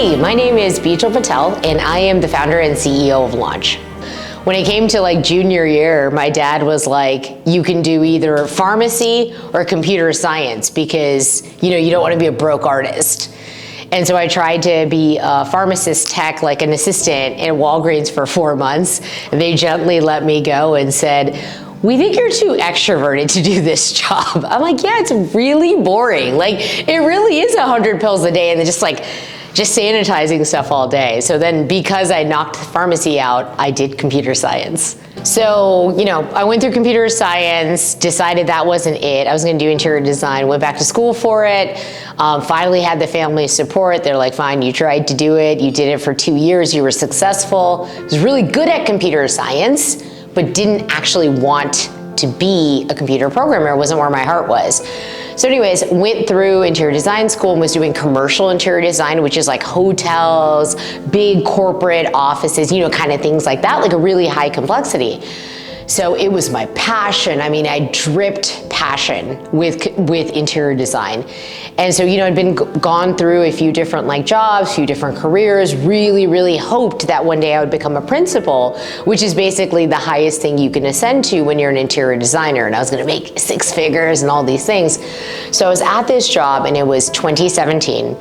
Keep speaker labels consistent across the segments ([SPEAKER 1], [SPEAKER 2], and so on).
[SPEAKER 1] Hi, my name is Bijal Patel, and I am the founder and CEO of Launch. When it came to like junior year, my dad was like, you can do either pharmacy or computer science because, you don't want to be a broke artist. And so I tried to be a pharmacist tech, like an assistant at Walgreens for 4 months. And they gently let me go and said, we think you're too extroverted to do this job. I'm like, yeah, it's really boring. Like, it really is 100 pills a day and then just sanitizing stuff all day. So then because I knocked pharmacy out, I did computer science. So, I went through computer science, decided that wasn't it. I was gonna do interior design, went back to school for it, finally had the family support. They're like, fine, you tried to do it. You did it for 2 years, you were successful. I was really good at computer science, but didn't actually want to be a computer programmer. It wasn't where my heart was. So anyways, went through interior design school and was doing commercial interior design, which is like hotels, big corporate offices, kind of things like that, like a really high complexity. So it was my passion. I mean, I dripped passion with interior design. And so, I'd gone through a few different jobs, few different careers, really, really hoped that one day I would become a principal, which is basically the highest thing you can ascend to when you're an interior designer. And I was gonna make 6 figures and all these things. So I was at this job and it was 2017.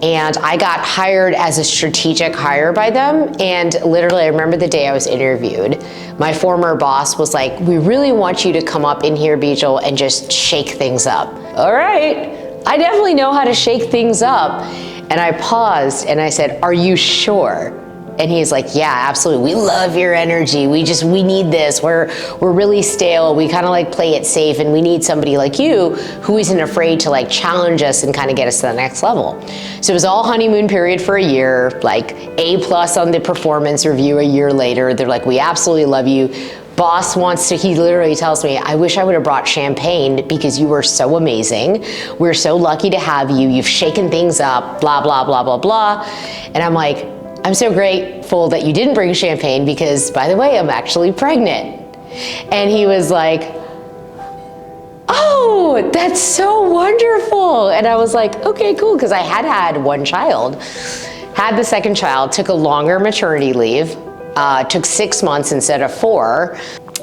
[SPEAKER 1] And I got hired as a strategic hire by them. And literally, I remember the day I was interviewed, my former boss was like, we really want you to come up in here, Bijal, and just shake things up. All right, I definitely know how to shake things up. And I paused and I said, are you sure? And he's like, yeah, absolutely. We love your energy. We need this. We're really stale. We kind of play it safe, and we need somebody like you who isn't afraid to challenge us and kind of get us to the next level. So it was all honeymoon period for a year, A+ on the performance review a year later. They're like, we absolutely love you. Boss he literally tells me, I wish I would have brought champagne because you were so amazing. We're so lucky to have you. You've shaken things up, blah, blah, blah, blah, blah. And I'm like, I'm so grateful that you didn't bring champagne because, by the way, I'm actually pregnant. And he was like, oh, that's so wonderful. And I was like, okay, cool, because I had 1 child. Had the second child, took a longer maternity leave, took 6 months instead of 4.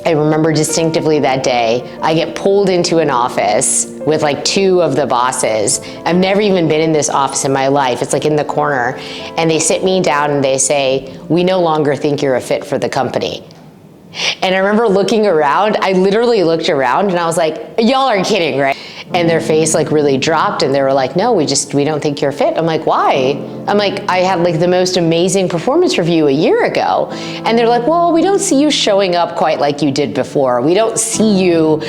[SPEAKER 1] I remember distinctively that day, I get pulled into an office with 2 of the bosses. I've never even been in this office in my life. It's in the corner. And they sit me down and they say, we no longer think you're a fit for the company. And I remember looking around, I literally looked around and I was like, y'all are kidding, right? And their face really dropped and they were like, no, we don't think you're fit. I'm like, why? I'm like, I had the most amazing performance review a year ago. And they're like, well, we don't see you showing up quite like you did before. We don't see you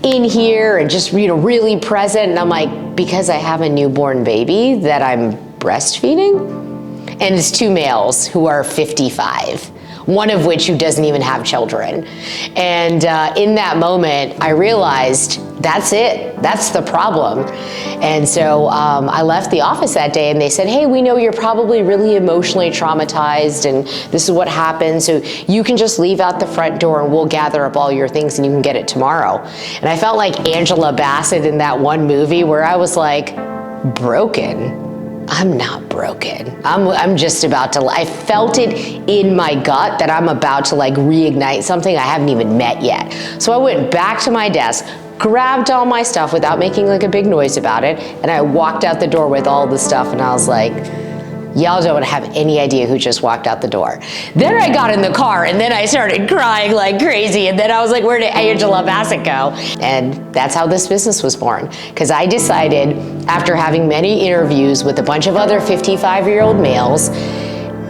[SPEAKER 1] in here and just, really present. And I'm like, because I have a newborn baby that I'm breastfeeding? And it's 2 males who are 55. One of which who doesn't even have children. And in that moment, I realized that's it, that's the problem. And so I left the office that day and they said, hey, we know you're probably really emotionally traumatized and this is what happened, so you can just leave out the front door and we'll gather up all your things and you can get it tomorrow. And I felt like Angela Bassett in that one movie where I was like, broken. I'm not broken. I'm just about to, I felt it in my gut that I'm about to reignite something I haven't even met yet. So I went back to my desk, grabbed all my stuff without making a big noise about it, and I walked out the door with all the stuff and I was like, y'all don't have any idea who just walked out the door. Then I got in the car and then I started crying like crazy. And then I was like, where did Angela Bassett go? And that's how this business was born. Because I decided, after having many interviews with a bunch of other 55-year-old males,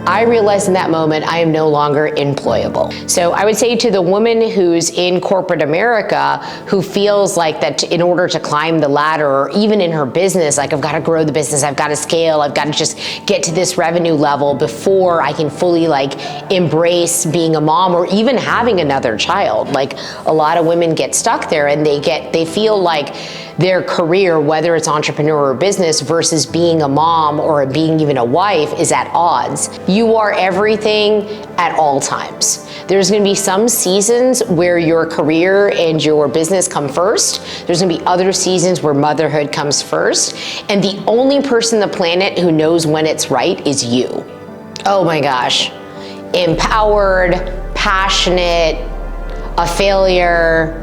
[SPEAKER 1] I realized in that moment I am no longer employable. So I would say to the woman who's in corporate America who feels like that in order to climb the ladder, or even in her business, I've got to grow the business, I've got to scale, I've got to just get to this revenue level before I can fully embrace being a mom or even having another child. A lot of women get stuck there and they feel like their career, whether it's entrepreneur or business, versus being a mom or being even a wife, is at odds. You are everything at all times. There's gonna be some seasons where your career and your business come first. There's gonna be other seasons where motherhood comes first. And the only person on the planet who knows when it's right is you. Oh my gosh. Empowered, passionate, a failure,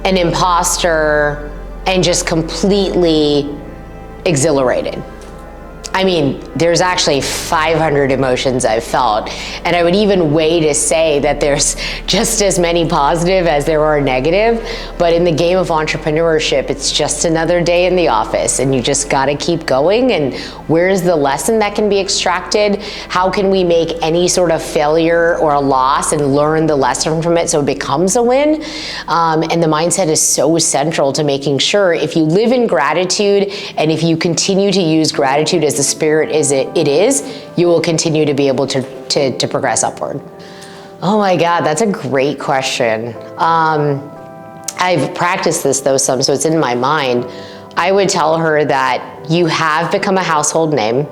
[SPEAKER 1] an imposter, and just completely exhilarated. I mean, there's actually 500 emotions I've felt, and I would even weigh to say that there's just as many positive as there are negative, but in the game of entrepreneurship, it's just another day in the office, and you just gotta keep going, and where's the lesson that can be extracted? How can we make any sort of failure or a loss and learn the lesson from it so it becomes a win? And the mindset is so central to making sure if you live in gratitude, and if you continue to use gratitude as the spirit it is, you will continue to be able to progress upward. Oh my God, that's a great question. I've practiced this though some, so it's in my mind. I would tell her that you have become a household name,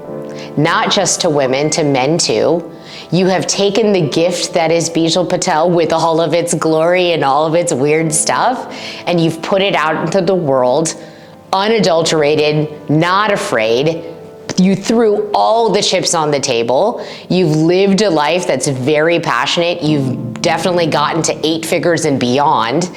[SPEAKER 1] not just to women, to men too. You have taken the gift that is Bijal Patel with all of its glory and all of its weird stuff, and you've put it out into the world, unadulterated, not afraid. You threw all the chips on the table. You've lived a life that's very passionate. You've definitely gotten to 8 figures and beyond.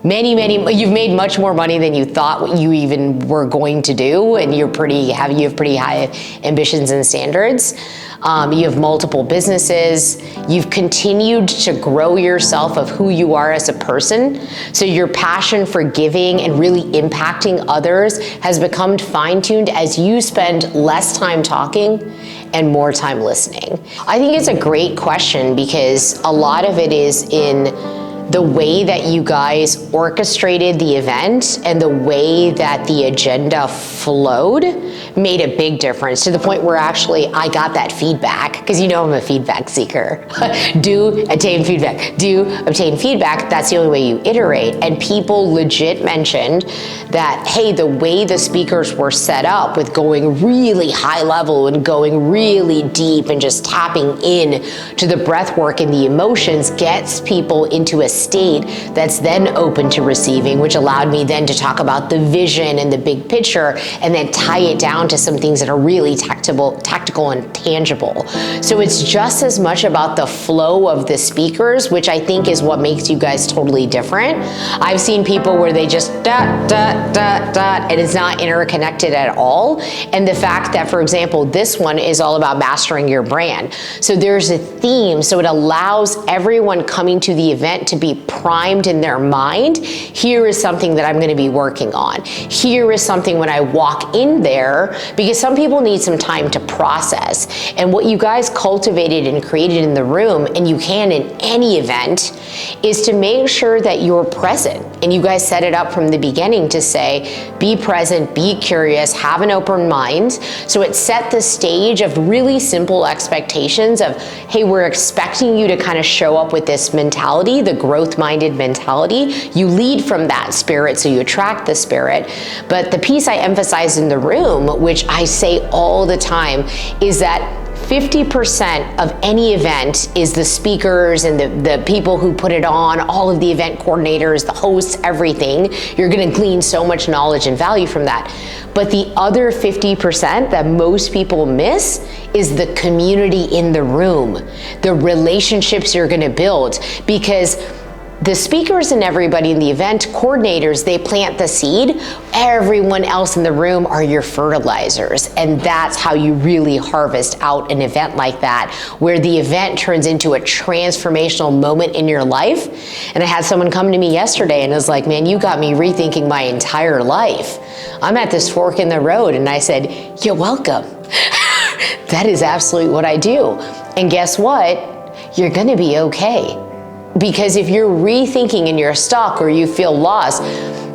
[SPEAKER 1] You've made much more money than you thought you even were going to do, and you have pretty high ambitions and standards. You have multiple businesses. You've continued to grow yourself of who you are as a person. So your passion for giving and really impacting others has become fine-tuned as you spend less time talking and more time listening. I think it's a great question because a lot of it is in the way that you guys orchestrated the event and the way that the agenda flowed made a big difference, to the point where actually I got that feedback, because you know I'm a feedback seeker. Do obtain feedback. That's the only way you iterate. And people legit mentioned that, hey, the way the speakers were set up with going really high level and going really deep and just tapping in to the breath work and the emotions gets people into a state that's then open to receiving, which allowed me then to talk about the vision and the big picture and then tie it down to some things that are really tactical and tangible. So it's just as much about the flow of the speakers, which I think is what makes you guys totally different. I've seen people where they just dot, dot, dot, dot, and it's not interconnected at all. And the fact that, for example, this one is all about mastering your brand. So there's a theme, so it allows everyone coming to the event to be primed in their mind. Here is something that I'm going to be working on. Here is something when I walk in there, because some people need some time to process. And what you guys cultivated and created in the room, and you can in any event, is to make sure that you're present. And you guys set it up from the beginning to say, be present, be curious, have an open mind. So it set the stage of really simple expectations of, hey, we're expecting you to kind of show up with this mentality, the growth-minded mentality. You lead from that spirit, so you attract the spirit. But the piece I emphasize in the room, which I say all the time, is that 50% of any event is the speakers and the people who put it on, all of the event coordinators, the hosts, everything. You're gonna glean so much knowledge and value from that. But the other 50% that most people miss is the community in the room, the relationships you're gonna build, because the speakers and everybody in the event coordinators, they plant the seed. Everyone else in the room are your fertilizers. And that's how you really harvest out an event like that, where the event turns into a transformational moment in your life. And I had someone come to me yesterday and was like, man, you got me rethinking my entire life. I'm at this fork in the road. And I said, you're welcome. That is absolutely what I do. And guess what? You're gonna be okay. Because if you're rethinking and you're stuck or you feel lost,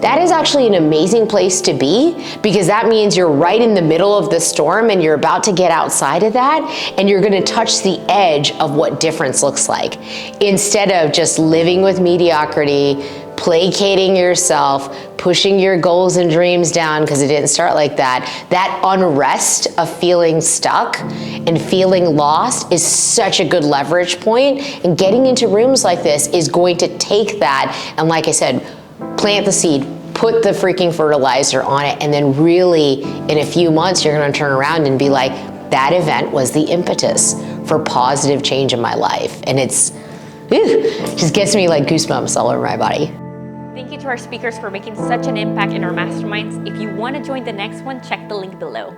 [SPEAKER 1] that is actually an amazing place to be, because that means you're right in the middle of the storm and you're about to get outside of that, and you're gonna touch the edge of what difference looks like. Instead of just living with mediocrity, placating yourself, pushing your goals and dreams down because it didn't start like that, that unrest of feeling stuck and feeling lost is such a good leverage point. And getting into rooms like this is going to take that and, like I said, plant the seed, put the freaking fertilizer on it, and then really in a few months you're going to turn around and be like, that event was the impetus for positive change in my life. And it's just gets me like goosebumps all over my body.
[SPEAKER 2] Thank you to our speakers for making such an impact in our masterminds. If you want to join the next one, check the link below.